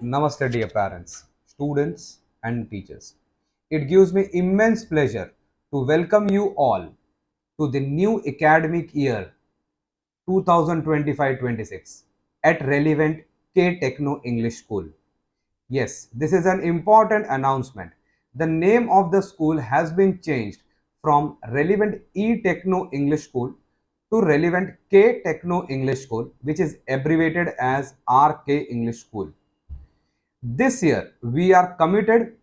Namaste, dear parents, students, and teachers. It gives me immense pleasure to welcome you all to the new academic year 2025-26 at relevant K-Techno English School. Yes, this is an important announcement. The name of the school has been changed from Relevant E-Techno English School to Relevant K-Techno English School, which is abbreviated as RK English School. This year, we are committed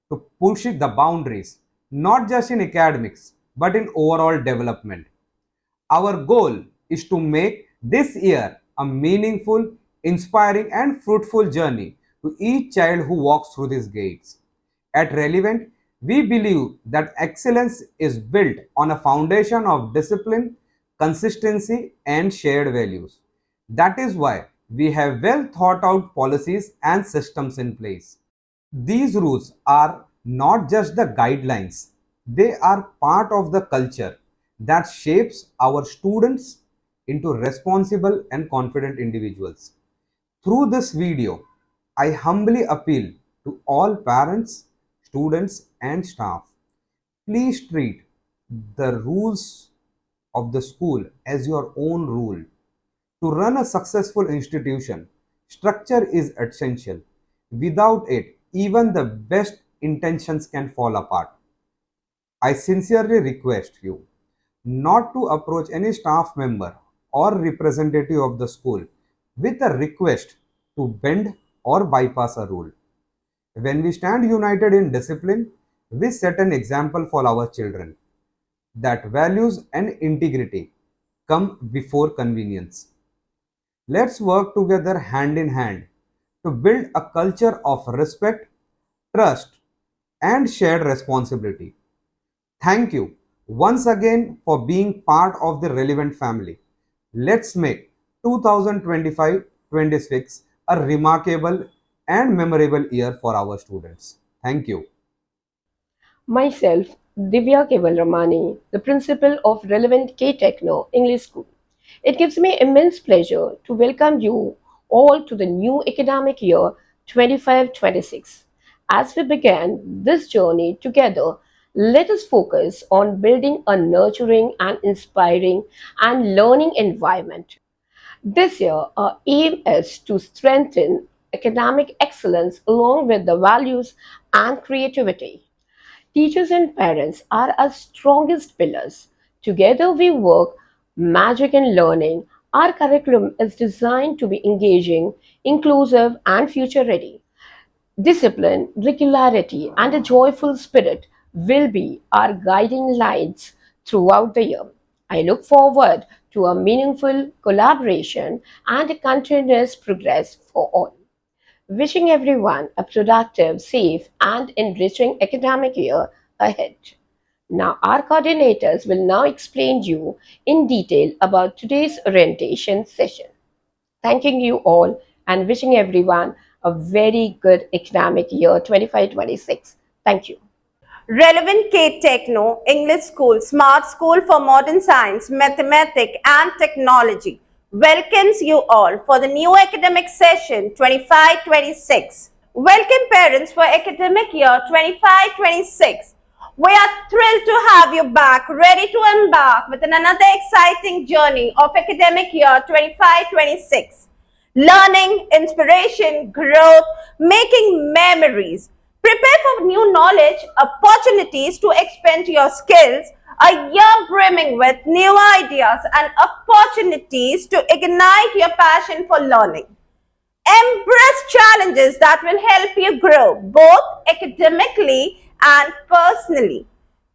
to pushing the boundaries, not just in academics, but in overall development. Our goal is to make this year a meaningful, inspiring, and fruitful journey to each child who walks through these gates. At Relevant, we believe that excellence is built on a foundation of discipline, consistency, and shared values. That is why we have well thought out policies and systems in place. These rules are not just the guidelines, they are part of the culture that shapes our students into responsible and confident individuals. Through this video, I humbly appeal to all parents, students, and staff. Please treat the rules of the school as your own rule. To run a successful institution, structure is essential. Without it, even the best intentions can fall apart. I sincerely request you not to approach any staff member or representative of the school with a request to bend or bypass a rule. When we stand united in discipline, we set an example for our children that values and integrity come before convenience. Let's work together hand in hand to build a culture of respect, trust, and shared responsibility. Thank you once again for being part of the relevant family. Let's make 2025-26 a remarkable and memorable year for our students. Thank you. Myself, Divya Kevalramani, the principal of relevant K-Techno English School. It gives me immense pleasure to welcome you all to the new academic year 25-26. As we begin this journey together, let us focus on building a nurturing and inspiring and learning environment. This year, our aim is to strengthen academic excellence along with the values and creativity. Teachers and parents are our strongest pillars. Together we work magic in learning. Our curriculum is designed to be engaging, inclusive, and future ready. Discipline, regularity, and a joyful spirit will be our guiding lights throughout the year. I look forward to a meaningful collaboration and a continuous progress for all. Wishing everyone a productive, safe, and enriching academic year ahead. Now, our coordinators will now explain you in detail about today's orientation session. Thanking you all and wishing everyone a very good academic year 25-26. Thank you. Relevant K-Techno English School, Smart School for Modern Science, Mathematics and Technology welcomes you all for the new academic session 25-26. Welcome parents for academic year 25-26. We are thrilled to have you back, ready to embark with another exciting journey of academic year 25-26. Learning, inspiration, growth, making memories. Prepare for new knowledge, opportunities to expand your skills, a year brimming with new ideas and opportunities to ignite your passion for learning. Embrace challenges that will help you grow both academically and personally.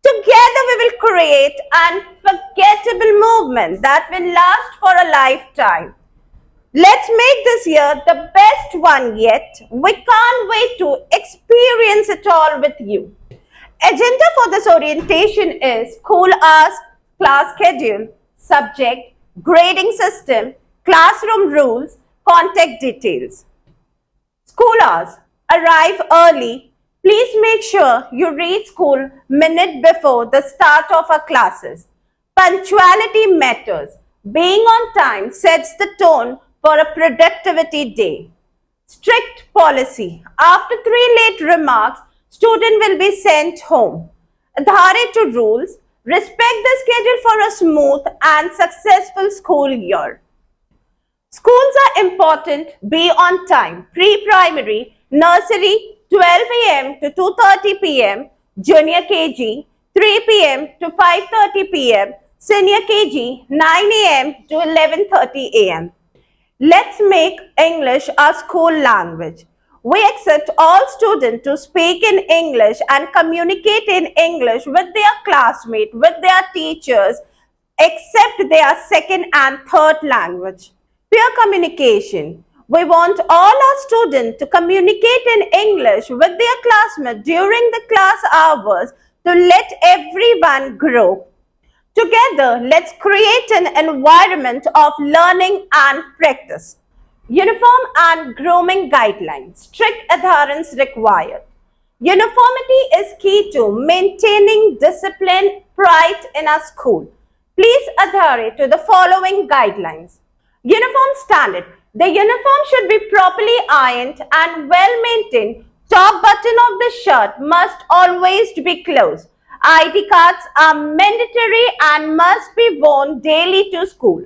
Together we will create an unforgettable movement that will last for a lifetime. Let's make this year the best one yet. We can't wait to experience it all with you. Agenda for this orientation is school hours, class schedule, subject, grading system, classroom rules, contact details. School hours. Arrive early. Please make sure you reach school minute before the start of our classes. Punctuality matters. Being on time sets the tone for a productivity day. Strict policy. After 3 late remarks, student will be sent home. Adhere to rules. Respect the schedule for a smooth and successful school year. Schools are important. Be on time. Pre-primary, nursery 12 a.m. to 2:30 p.m. Junior KG 3 p.m. to 5:30 p.m. Senior KG 9 a.m. to 11:30 a.m. Let's make English our school language. We accept all students to speak in English and communicate in English with their classmates, with their teachers, except their second and third language. Peer communication. We want all our students to communicate in English with their classmates during the class hours to let everyone grow. Together, let's create an environment of learning and practice. Uniform and grooming guidelines. Strict adherence required. Uniformity is key to maintaining discipline, pride in a school. Please adhere to the following guidelines. Uniform standard. The uniform should be properly ironed and well maintained. Top button of the shirt must always be closed. ID cards are mandatory and must be worn daily to school.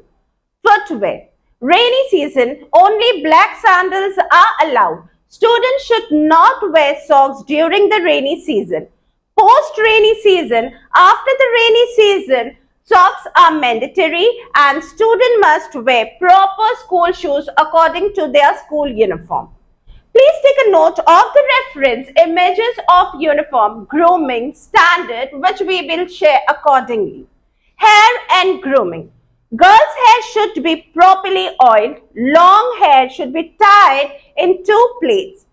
Footwear. Rainy season, only black sandals are allowed. Students should not wear socks during the rainy season. Post rainy season, after the rainy season, socks are mandatory and students must wear proper school shoes according to their school uniform. Please take a note of the reference images of uniform grooming standard which we will share accordingly. Hair and grooming. Girls' hair should be properly oiled. Long hair should be tied in 2 plaits.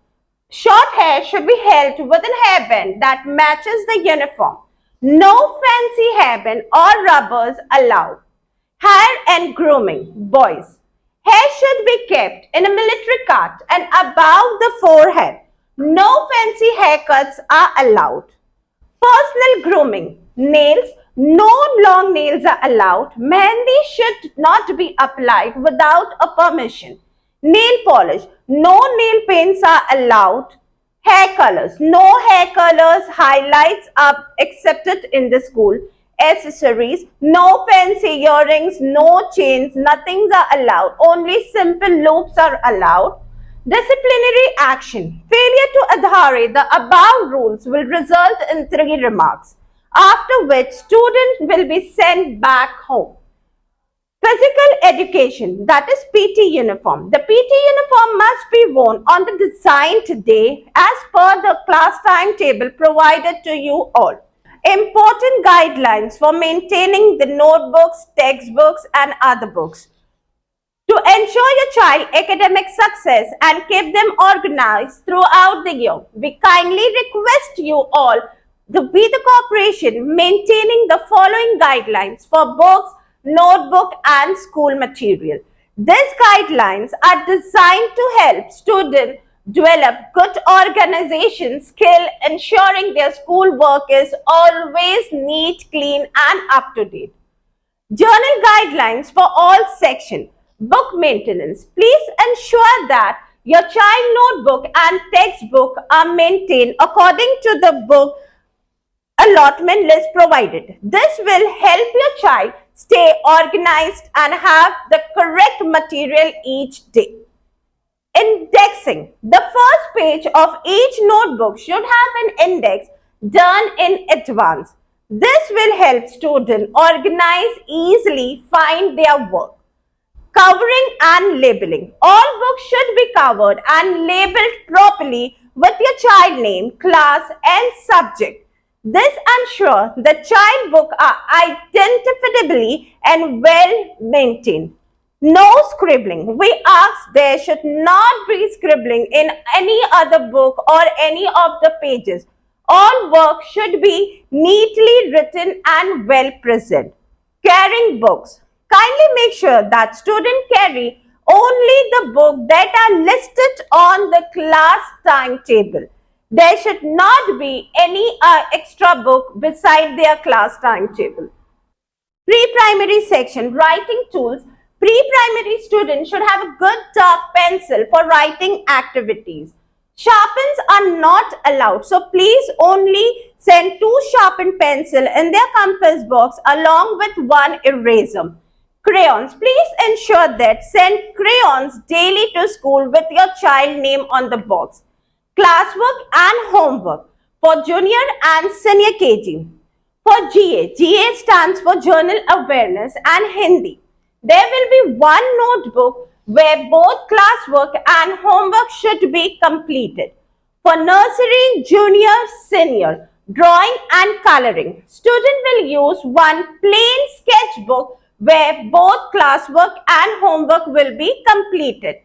Short hair should be held with a hairband that matches the uniform. No fancy hairband or rubbers allowed. Hair and grooming. Boys. Hair should be kept in a military cut and above the forehead. No fancy haircuts are allowed. Personal grooming. Nails. No long nails are allowed. Mehndi should not be applied without a permission. Nail polish. No nail paints are allowed. Hair colors. No hair colors, highlights are accepted in the school. Accessories. No fancy earrings, no chains, nothing are allowed. Only simple loops are allowed. Disciplinary action. Failure to adhere the above rules will result in 3 remarks, after which student will be sent back home. Physical education, that is PT uniform. The PT uniform must be worn on the designed day as per the class timetable provided to you all. Important guidelines for maintaining the notebooks, textbooks and other books. To ensure your child academic success and keep them organized throughout the year, we kindly request you all to be the cooperation maintaining the following guidelines for books, notebook and school material. These guidelines are designed to help students develop good organization skill, ensuring their school work is always neat, clean and up to date. Journal guidelines for all sections. Book maintenance. Please ensure that your child notebook and textbook are maintained according to the book allotment list provided. This will help your child stay organized and have the correct material each day. Indexing. The first page of each notebook should have an index done in advance. This will help students organize easily, find their work. Covering and labeling. All books should be covered and labeled properly with your child name, class and subject. This ensures the child books are identifiably and well maintained. No scribbling. We ask there should not be scribbling in any other book or any of the pages. All work should be neatly written and well present. Carrying books. Kindly make sure that students carry only the books that are listed on the class timetable. There should not be any extra book beside their class timetable. Pre-primary section, writing tools. Pre-primary students should have a good dark pencil for writing activities. Sharpens are not allowed. So please only send 2 sharpened pencil in their compass box along with 1 eraser. Crayons. Please ensure that send crayons daily to school with your child name on the box. Classwork and homework for junior and senior KG. For GA, GA stands for Journal Awareness and Hindi. There will be one notebook where both classwork and homework should be completed. For nursery, junior, senior, drawing and coloring, student will use one plain sketchbook where both classwork and homework will be completed.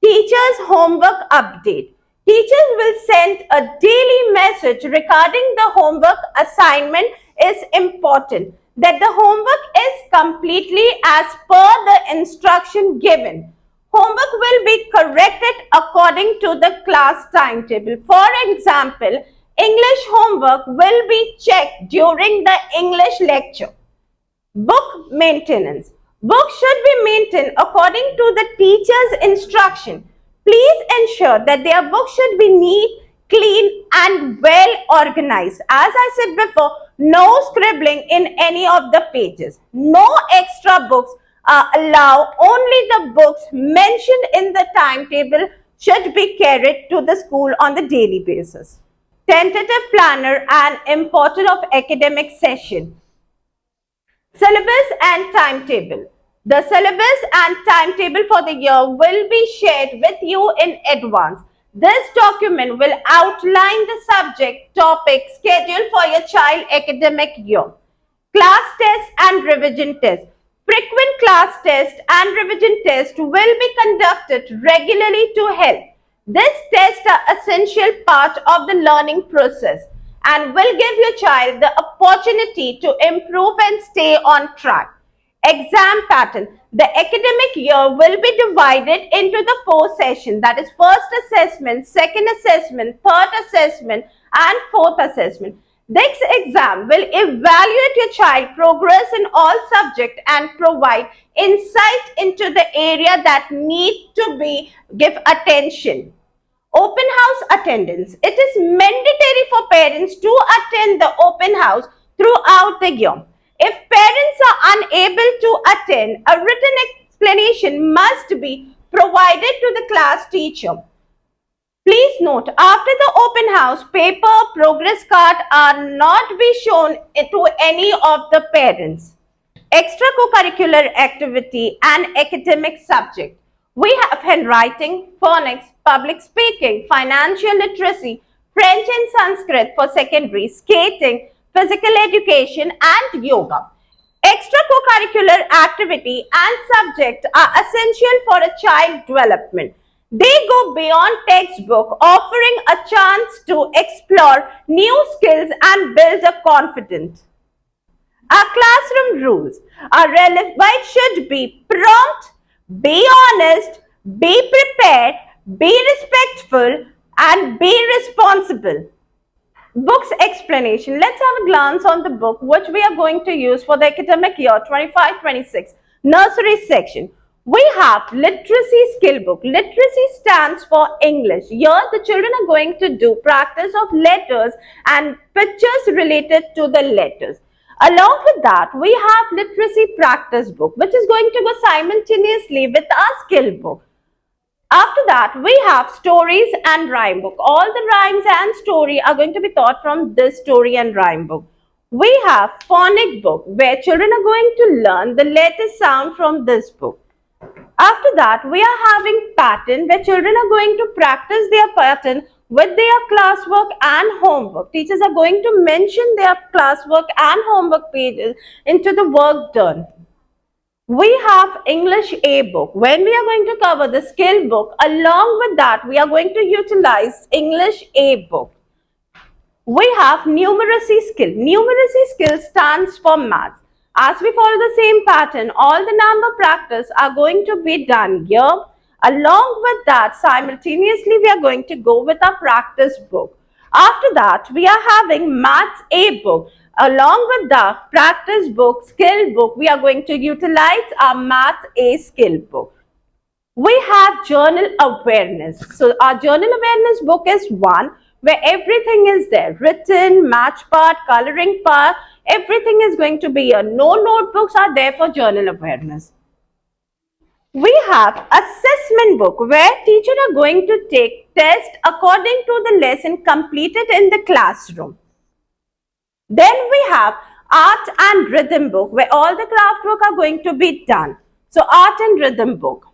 Teachers' homework update. Teachers will send a daily message regarding the homework assignment is important, that the homework is completely as per the instruction given. Homework will be corrected according to the class timetable. For example, English homework will be checked during the English lecture. Book maintenance. Books should be maintained according to the teacher's instruction. Please ensure that their books should be neat, clean and well organized. As I said before, no scribbling in any of the pages. No extra books are allowed. Only the books mentioned in the timetable should be carried to the school on the daily basis. Tentative planner and importance of academic session. Syllabus and timetable. The syllabus and timetable for the year will be shared with you in advance. This document will outline the subject, topic, schedule for your child academic year. Class test and revision test. Frequent class test and revision test will be conducted regularly to help. These tests are essential part of the learning process and will give your child the opportunity to improve and stay on track. Exam pattern. The academic year will be divided into the 4 sessions, that is first assessment, second assessment, third assessment and fourth assessment. This exam will evaluate your child progress in all subjects and provide insight into the area that need to be give attention. Open house attendance. It is mandatory for parents to attend the open house throughout the year. If parents are unable to attend, a written explanation must be provided to the class teacher. Please note, after the open house, paper progress card are not be shown to any of the parents. Extracurricular activity and academic subject. We have handwriting, phonics, public speaking, financial literacy, French and Sanskrit for secondary, skating, physical education and yoga. Extracurricular activity and subject are essential for a child development. They go beyond textbook, offering a chance to explore new skills and build a confidence. Our classroom rules are relevant should be prompt, be honest, be prepared, be respectful, and be responsible. Books explanation. Let's have a glance on the book which we are going to use for the academic year 25-26 nursery section. We have literacy skill book. Literacy stands for English. Here the children are going to do practice of letters and pictures related to the letters. Along with that, we have literacy practice book which is going to go simultaneously with our skill book. After that, we have stories and rhyme book. All the rhymes and story are going to be taught from this story and rhyme book. We have phonic book where children are going to learn the letter sound from this book. After that, we are having pattern where children are going to practice their pattern with their classwork and homework. Teachers are going to mention their classwork and homework pages into the work done. We have English A book. When we are going to cover the skill book, along with that, we are going to utilize English A book. We have numeracy skill. Numeracy skill stands for math. As we follow the same pattern, all the number practice are going to be done here. Along with that, simultaneously, we are going to go with our practice book. After that, we are having Maths A book. Along with the practice book, skill book, we are going to utilize our Maths A skill book. We have journal awareness. So our journal awareness book is one where everything is there, written, match part, coloring part, everything is going to be here. No notebooks are there for journal awareness. We have assessment book where teachers are going to take test according to the lesson completed in the classroom. Then we have art and rhythm book where all the craft work are going to be done. So art and rhythm book.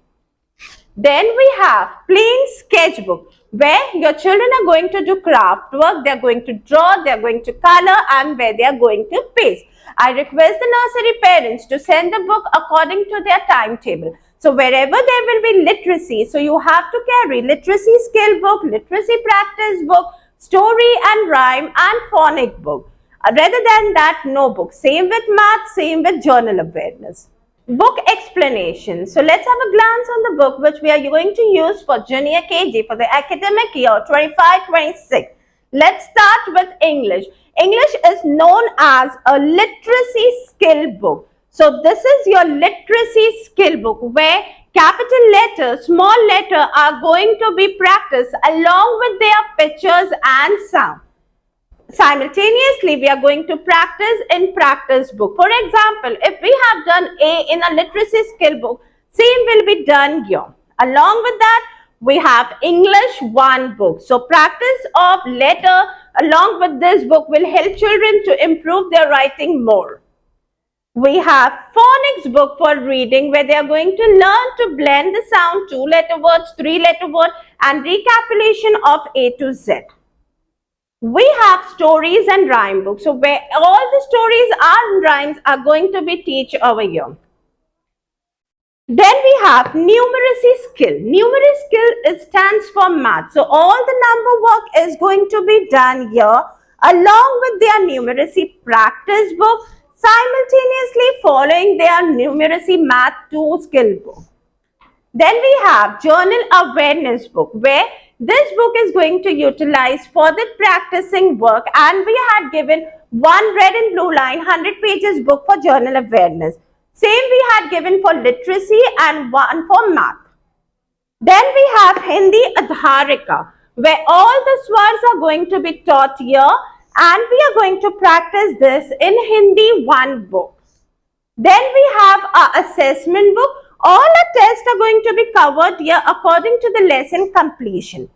Then we have plain sketchbook where your children are going to do craft work, they are going to draw, they are going to color and where they are going to paste. I request the nursery parents to send the book according to their timetable. So wherever there will be literacy, so you have to carry literacy skill book, literacy practice book, story and rhyme and phonic book. Rather than that, no book. Same with math, same with journal awareness. Book explanation. So let's have a glance on the book which we are going to use for junior KG for the academic year 25-26. Let's start with English. English is known as a literacy skill book. So this is your literacy skill book where capital letters, small letter are going to be practiced along with their pictures and sound. Simultaneously, we are going to practice in practice book. For example, if we have done A in a literacy skill book, same will be done here. Along with that, we have English 1 book. So practice of letter along with this book will help children to improve their writing more. We have phonics book for reading where they are going to learn to blend the sound 2-letter words, 3-letter word and recapitulation of A to Z. We have stories and rhyme books. So where all the stories and rhymes are going to be teach over here. Then we have numeracy skill. Numeracy skill stands for math. So all the number work is going to be done here along with their numeracy practice book, simultaneously following their numeracy math 2 skill book. Then we have journal awareness book where this book is going to utilize for the practicing work and we had given one red and blue line 100 pages book for journal awareness. Same we had given for literacy and one for math. Then we have Hindi Adharika where all the swars are going to be taught here and we are going to practice this in Hindi 1 book. Then we have our assessment book. All our tests are going to be covered here according to the lesson completion.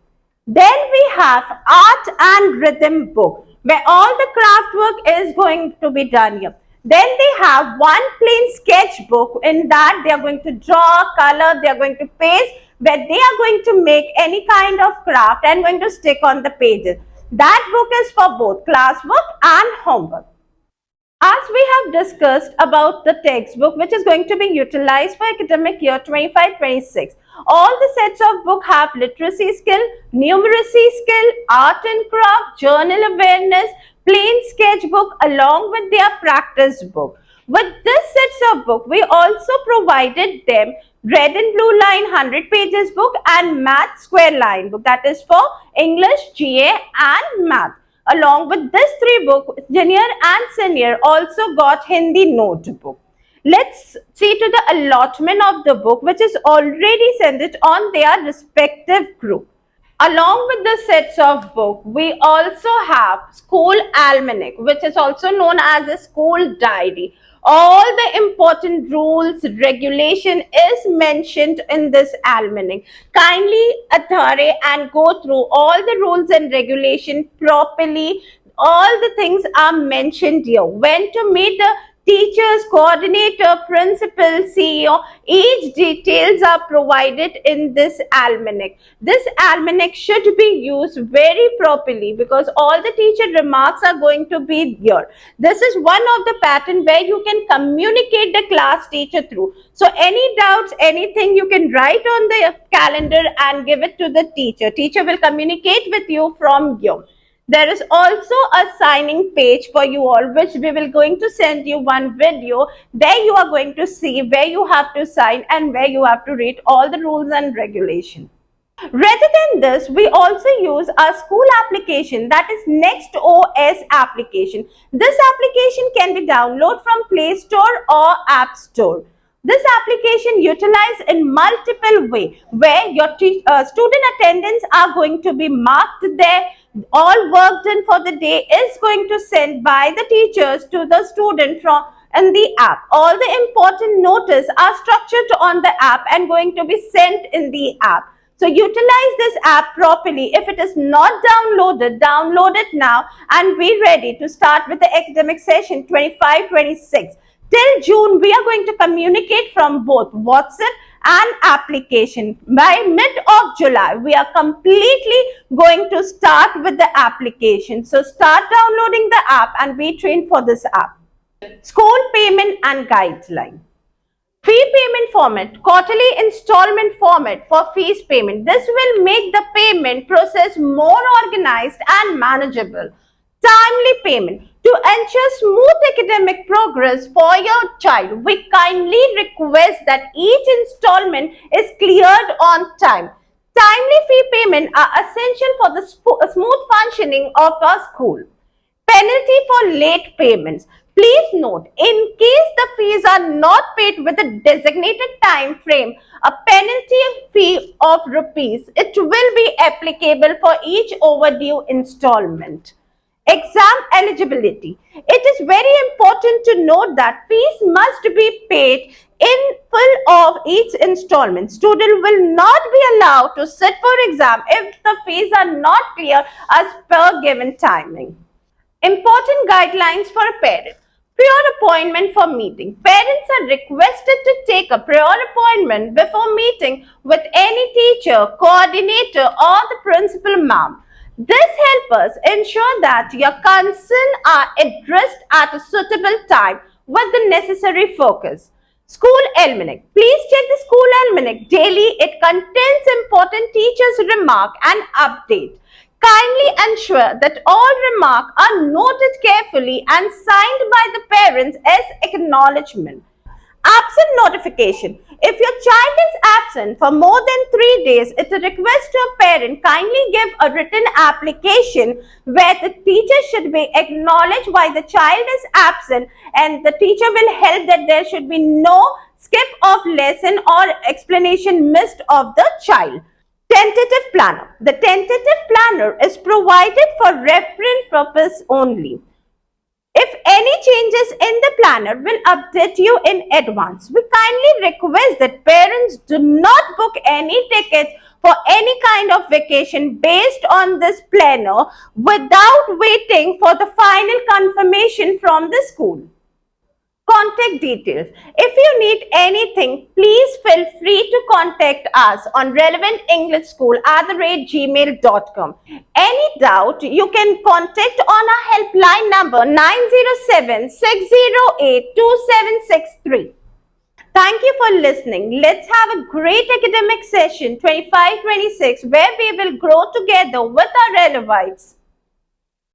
Then we have art and rhythm book where all the craft work is going to be done here. Then they have one plain sketch book. In that they are going to draw, color, they are going to paste where they are going to make any kind of craft and going to stick on the pages. That book is for both classwork and homework. As we have discussed about the textbook which is going to be utilized for academic year 25-26, all the sets of book have literacy skill, numeracy skill, art and craft, journal awareness, plain sketchbook along with their practice book. With this sets of book, we also provided them red and blue line 100 pages book and math square line book, that is for English, GA and math. Along with this 3 book, junior and senior also got Hindi notebook. Let's see to the allotment of the book which is already sent it on their respective group. Along with the sets of book, we also have school almanac which is also known as a school diary. All the important rules, regulation is mentioned in this almanac. Kindly adhere and go through all the rules and regulation properly. All the things are mentioned here. When to meet the teachers, coordinator, principal, CEO, each details are provided in this almanac. This almanac should be used very properly because all the teacher remarks are going to be here. This is one of the pattern where you can communicate the class teacher through. So any doubts, anything you can write on the calendar and give it to the teacher. Teacher will communicate with you from here. There is also a signing page for you all which we will going to send you one video. There you are going to see where you have to sign and where you have to read all the rules and regulations. Rather than this, we also use a school application, that is Next OS application. This application can be downloaded from Play Store or App Store. This application utilized in multiple way where your student attendance are going to be marked there. All work done for the day is going to send by the teachers to the student from in the app. All the important notice are structured on the app and going to be sent in the app. So utilize this app properly. If it is not downloaded, download it now and be ready to start with the academic session 25-26. Till June, we are going to communicate from both WhatsApp and application. By mid of July, we are completely going to start with the application. So start downloading the app and be trained for this app. School payment and guideline. Fee payment format, quarterly installment format for fees payment. This will make the payment process more organized and manageable. Timely payment. To ensure smooth academic progress for your child, we kindly request that each installment is cleared on time. Timely fee payment are essential for the smooth functioning of our school. Penalty for late payments. Please note, in case the fees are not paid with a designated time frame, a penalty fee of rupees, it will be applicable for each overdue installment. Exam eligibility. It is very important to note that fees must be paid in full of each installment. Student will not be allowed to sit for exam if the fees are not clear as per given timing. Important guidelines for a parent. Prior appointment for meeting. Parents are requested to take a prior appointment before meeting with any teacher, coordinator or the principal ma'am. This helps us ensure that your concerns are addressed at a suitable time with the necessary focus. School Almanac. Please check the School Almanac daily. It contains important teachers' remark and update. Kindly ensure that all remarks are noted carefully and signed by the parents as acknowledgement. Absent notification. If your child is absent for more than 3 days, it's a request to a parent kindly give a written application where the teacher should be acknowledged why the child is absent and the teacher will help that there should be no skip of lesson or explanation missed of the child. Tentative planner. The tentative planner is provided for reference purpose only. If any changes in the planner will update you in advance. We kindly request that parents do not book any tickets for any kind of vacation based on this planner without waiting for the final confirmation from the school. Contact details. If you need anything, please feel free to contact us on relevantenglishschool@gmail.com. Any doubt, you can contact on our helpline number 907-608-2763. Thank you for listening. Let's have a great academic session 25-26 where we will grow together with our Relevites.